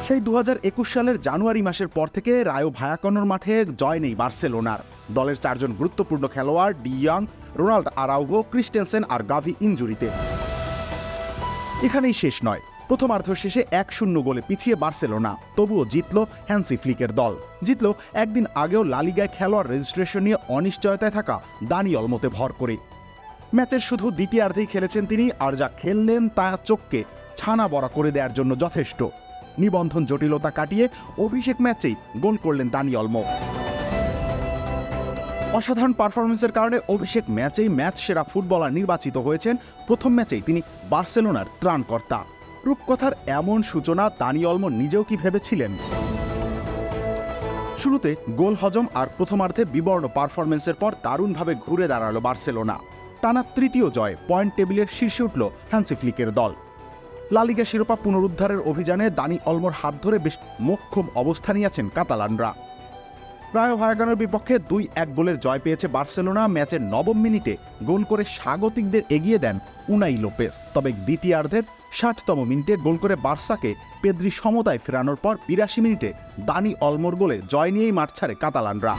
সেই 2021 সালের জানুয়ারি মাসের পর থেকে রায়ো ভায়াকনোর মাঠে জয় নেই বার্সেলোনার। দলের 4 জন গুরুত্বপূর্ণ খেলোয়াড় ডি ইয়ং, রোনাল্ড আরাউগো, ক্রিস্টেনসেন আর গাভি ইনজুরিতে। এখানেই শেষ নয়। প্রথমার্ধ শেষে 1-0 গোলে পিছিয়ে বার্সেলোনা, তবুও জিতল হ্যান্সি ফ্লিকের দল। জিতল একদিন আগেও লা লিগায় খেলোয়াড় রেজিস্ট্রেশন নিয়ে অনিশ্চয়তায় থাকা দানি অলমোতে ভর করে। ম্যাচের শুধু দ্বিতীয়ার্ধেই খেলেছেন তিনি, আর যা খেললেন তা চোখকে ছানা বড়া করে দেওয়ার জন্য যথেষ্ট। নিবন্ধন জটিলতা কাটিয়ে অভিষেক ম্যাচেই গোল করলেন দানি অলমো। অসাধারণ পারফরমেন্সের কারণে অভিষেক ম্যাচেই ম্যাচ সেরা ফুটবলার নির্বাচিত হয়েছেন। প্রথম ম্যাচেই তিনি বার্সেলোনার ত্রাণকর্তা। রূপকথার এমন সূচনা দানি অলমো নিজেও কি ভেবেছিলেন? শুরুতে গোল হজম আর প্রথমার্ধে বিবর্ণ পারফরমেন্সের পর দারুণভাবে ঘুরে দাঁড়ালো বার্সেলোনা। টানা তৃতীয় জয়, পয়েন্ট টেবিলের শীর্ষে উঠল হ্যান্সি ফ্লিকের দল। লা লিগা শিরোপা পুনরুদ্ধারের অভিযানে দানি অলমোর হাত ধরে বেশ মোক্ষম অবস্থানে আছেন কাতালানরা। রায়ো ভায়াকানোর বিপক্ষে 2-1 গোলের জয় পেয়েছে বার্সেলোনা। ম্যাচের 9ম মিনিটে গোল করে স্বাগতিকদের এগিয়ে দেন উনাই লোপেস। তবে দ্বিতীয়ার্ধের 60তম মিনিটে গোল করে বার্সাকে পেদ্রি সমতায় ফেরানোর পর 82 মিনিটে দানি অলমোর গোলে জয় নিয়েই মাঠ ছাড়ে কাতালানরা।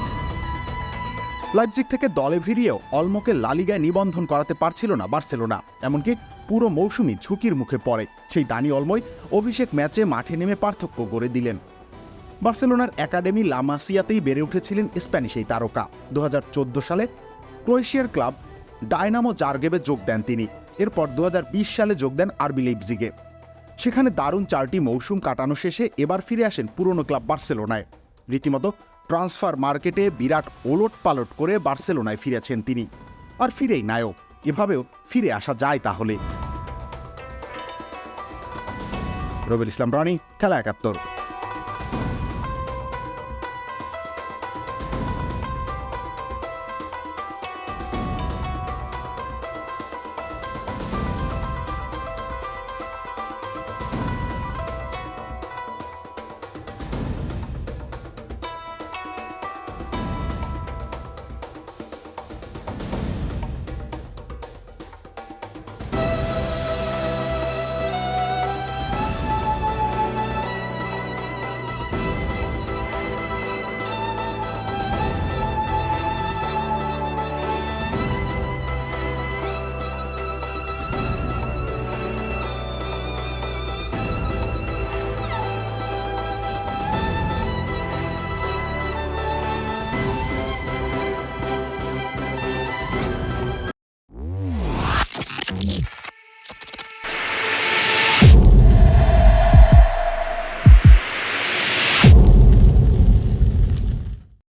লাইপজিগ থেকে দলে ফিরিয়েও অলমোকে লা লিগায় নিবন্ধন করাতে পারছিল না বার্সেলোনা। এমনকি পুরো মৌসুমই ঝুঁকির মুখে পড়ে। সেই দানি অলমোই অভিষেক ম্যাচে মাঠে নেমে পার্থক্য গড়ে দিলেন। বার্সেলোনার একাডেমি লা মাসিয়াতেই বেড়ে উঠেছিলেন স্প্যানিশ এই তারকা। 2014 সালে ক্রোয়েশিয়ার ক্লাব ডায়নামো জারগেবে যোগ দেন তিনি। এরপর 2020 সালে যোগ দেন আরবি লাইপজিগে। সেখানে দারুণ 4টি মৌসুম কাটানো শেষে এবার ফিরে আসেন পুরনো ক্লাব বার্সেলোনায়। রীতিমতো ট্রান্সফার মার্কেটে বিরাট ওলট পালট করে বার্সেলোনায় ফিরেছেন তিনি। আর ফিরেই নায়ক। এভাবেও ফিরে আসা যায় তাহলে। রবিউল ইসলাম রানী, খেলা 71।